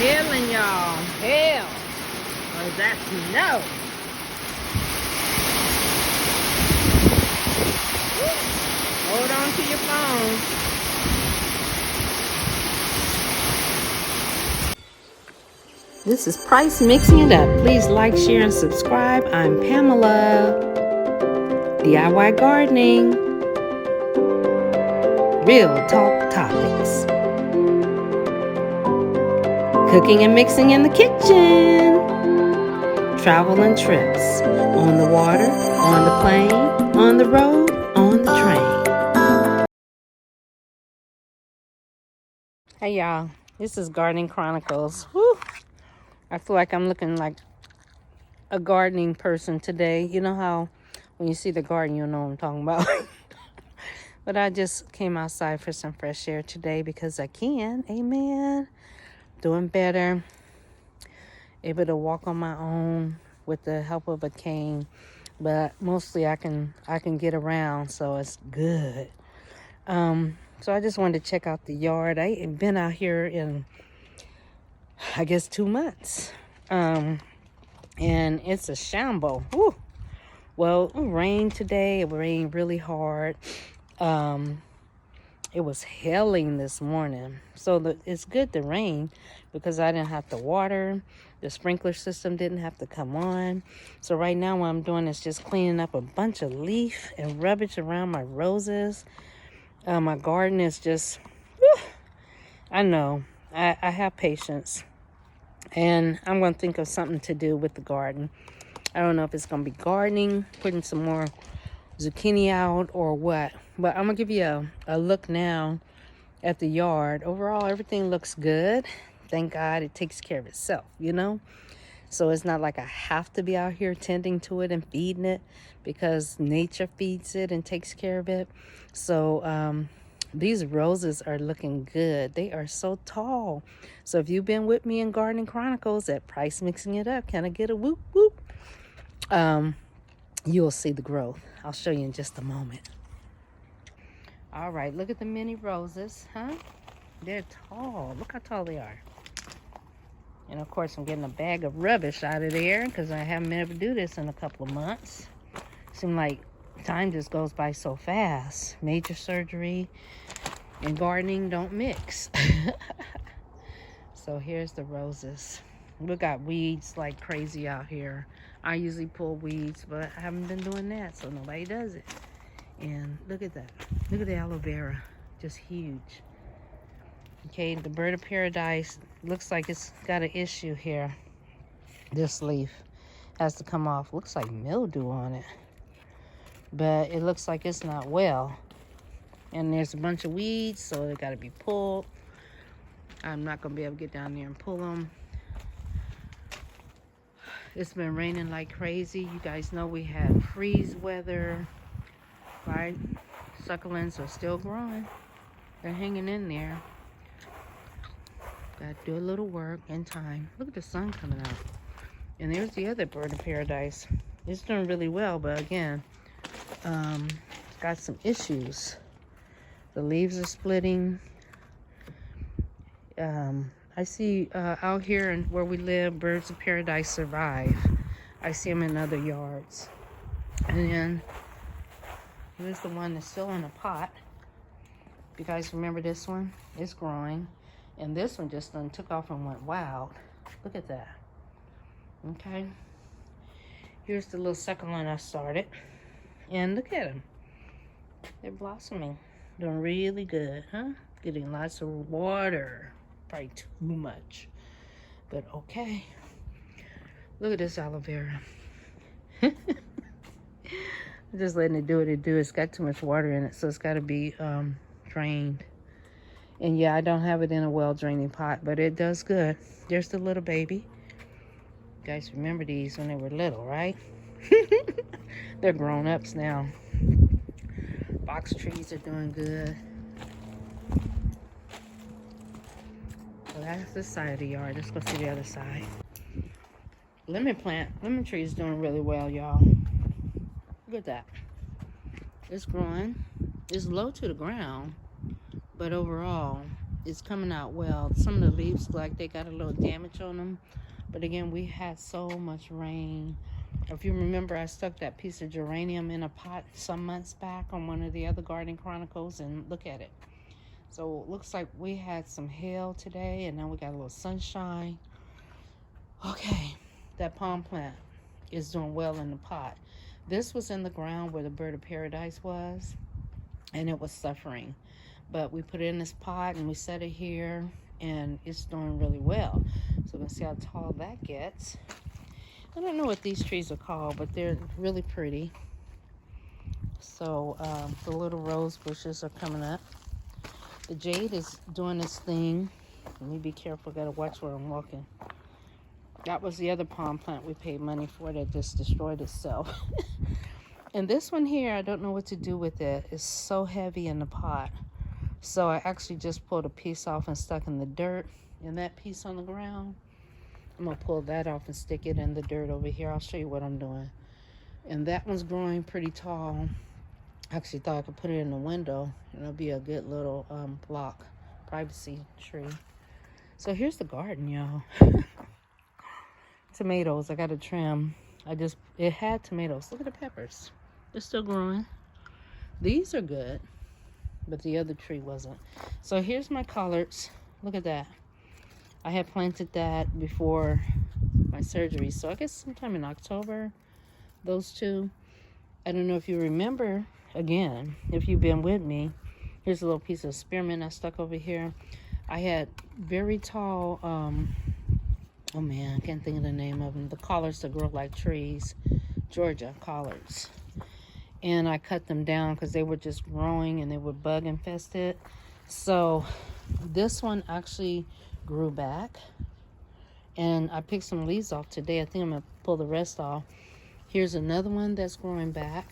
hailing, y'all. Hail. Or is that snow? Hold on to your phone. This is Price Mixing It Up. Please like, share, and subscribe. I'm Pamela. DIY gardening. Real talk topics. Cooking and mixing in the kitchen. Travel and trips. On the water, on the plane, on the road, on the train. Hey y'all, this is Gardening Chronicles. Woo! I feel like I'm looking like a gardening person today. You know how when you see the garden, you'll know what I'm talking about. But I just came outside for some fresh air today because I can. Amen. Doing better. Able to walk on my own with the help of a cane. But mostly I can get around, so it's good. So I just wanted to check out the yard. I ain't been out here in, I guess, 2 months. And it's a shamble. Woo. Well, it rained today. It rained really hard. It was hailing this morning. So it's good to rain because I didn't have to water. The sprinkler system didn't have to come on. So right now what I'm doing is just cleaning up a bunch of leaf and rubbish around my roses. My garden is just, whew, I know, I have patience. And I'm going to think of something to do with the garden. I don't know if it's going to be gardening, putting some more zucchini out or what. But I'm going to give you a look now at the yard. Overall, everything looks good. Thank God it takes care of itself, you know. So it's not like I have to be out here tending to it and feeding it because nature feeds it and takes care of it. So these roses are looking good. They are so tall. So if you've been with me in Gardening Chronicles at Price Mixing It Up, can I get a whoop whoop? You'll see the growth. I'll show you in just a moment. All right, look at the mini roses, huh? They're tall. Look how tall they are. And of course, I'm getting a bag of rubbish out of there because I haven't been able to do this in a couple of months. Seems like time just goes by so fast. Major surgery and gardening don't mix. So here's the roses. We got weeds like crazy out here. I usually pull weeds, but I haven't been doing that, so nobody does it. And look at that. Look at the aloe vera. Just huge. Okay, the bird of paradise looks like it's got an issue here. This leaf has to come off. Looks like mildew on it. But it looks like it's not well. And there's a bunch of weeds, so they got to be pulled. I'm not going to be able to get down there and pull them. It's been raining like crazy. You guys know we had freeze weather, right? Succulents are still growing. They're hanging in there. Got to do a little work in time. Look at the sun coming out. And there's the other bird of paradise. It's doing really well, but again, it's got some issues. The leaves are splitting. I see out here and where we live, birds of paradise survive. I see them in other yards. And then here's the one that's still in a pot. If you guys remember this one, it's growing. And this one just took off and went wild. Look at that. Okay. Here's the little succulent I started. And look at them. They're blossoming. Doing really good, huh? Getting lots of water. Probably too much. But okay. Look at this aloe vera. Just letting it do what it do. It's got too much water in it, so it's got to be drained. And yeah, I don't have it in a well-draining pot, but it does good. There's the little baby. You guys remember these when they were little, right? They're grown-ups now. Box trees are doing good. So that's this side of the yard. Let's go see the other side. Lemon tree is doing really well, y'all. Look at that. It's growing. It's low to the ground, but overall, it's coming out well. Some of the leaves, like they got a little damage on them. But again, we had so much rain. If you remember, I stuck that piece of geranium in a pot some months back on one of the other garden chronicles, and look at it. So it looks like we had some hail today, and now we got a little sunshine. Okay, that palm plant is doing well in the pot. This was in the ground where the bird of paradise was, and it was suffering. But we put it in this pot and we set it here, and it's doing really well. So we're gonna see how tall that gets. I don't know what these trees are called, but they're really pretty. So the little rose bushes are coming up. The jade is doing its thing. Let me be careful, gotta watch where I'm walking. That was the other palm plant we paid money for that just destroyed itself. And this one here, I don't know what to do with it. It's so heavy in the pot. So I actually just pulled a piece off and stuck in the dirt. And that piece on the ground, I'm gonna pull that off and stick it in the dirt over here. I'll show you what I'm doing. And that one's growing pretty tall. I actually thought I could put it in the window, and it'll be a good little block privacy tree. So here's the garden, y'all. Tomatoes, I gotta trim. It had tomatoes. Look at the peppers. They're still growing. These are good, but the other tree wasn't. So here's my collards. Look at that. I had planted that before my surgery. So I guess sometime in October, those two. I don't know if you remember, again, if you've been with me. Here's a little piece of spearmint I stuck over here. I had very tall, oh man, I can't think of the name of them. The collards that grow like trees. Georgia collards. And I cut them down because they were just growing and they were bug infested. So this one actually grew back. And I picked some leaves off today. I think I'm going to pull the rest off. Here's another one that's growing back.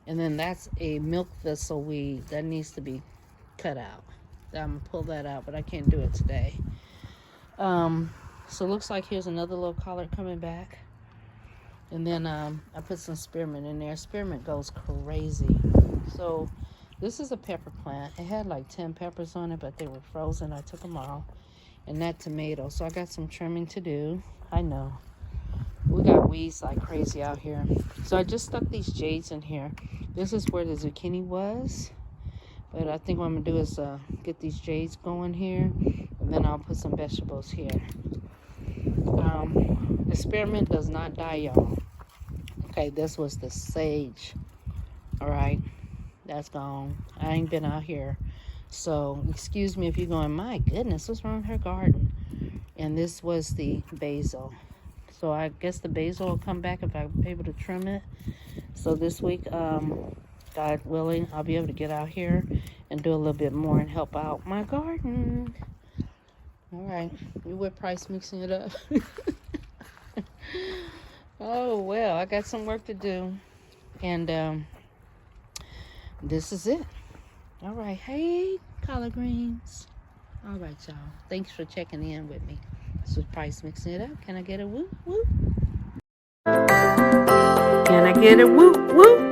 And then that's a milk thistle weed that needs to be cut out. I'm going to pull that out, but I can't do it today. So it looks like here's another little collard coming back. And then I put some spearmint in there. Spearmint goes crazy. So this is a pepper plant. It had like 10 peppers on it, but they were frozen. I took them all. And that tomato. So I got some trimming to do. I know. We got weeds like crazy out here. So I just stuck these jades in here. This is where the zucchini was. But I think what I'm going to do is get these jades going here. And then I'll put some vegetables here. The spearmint does not die, y'all. Okay, this was the sage. All right, that's gone. I ain't been out here. So excuse me if you're going, my goodness, what's wrong with her garden? And this was the basil. So I guess the basil will come back if I'm able to trim it. So this week, God willing, I'll be able to get out here and do a little bit more and help out my garden. All right, you with Price mixing it up? Oh, well, I got some work to do. And this is it. All right, hey, collard greens. All right, y'all. Thanks for checking in with me. This was Price mixing it up. Can I get a whoop, whoop? Can I get a whoop, whoop?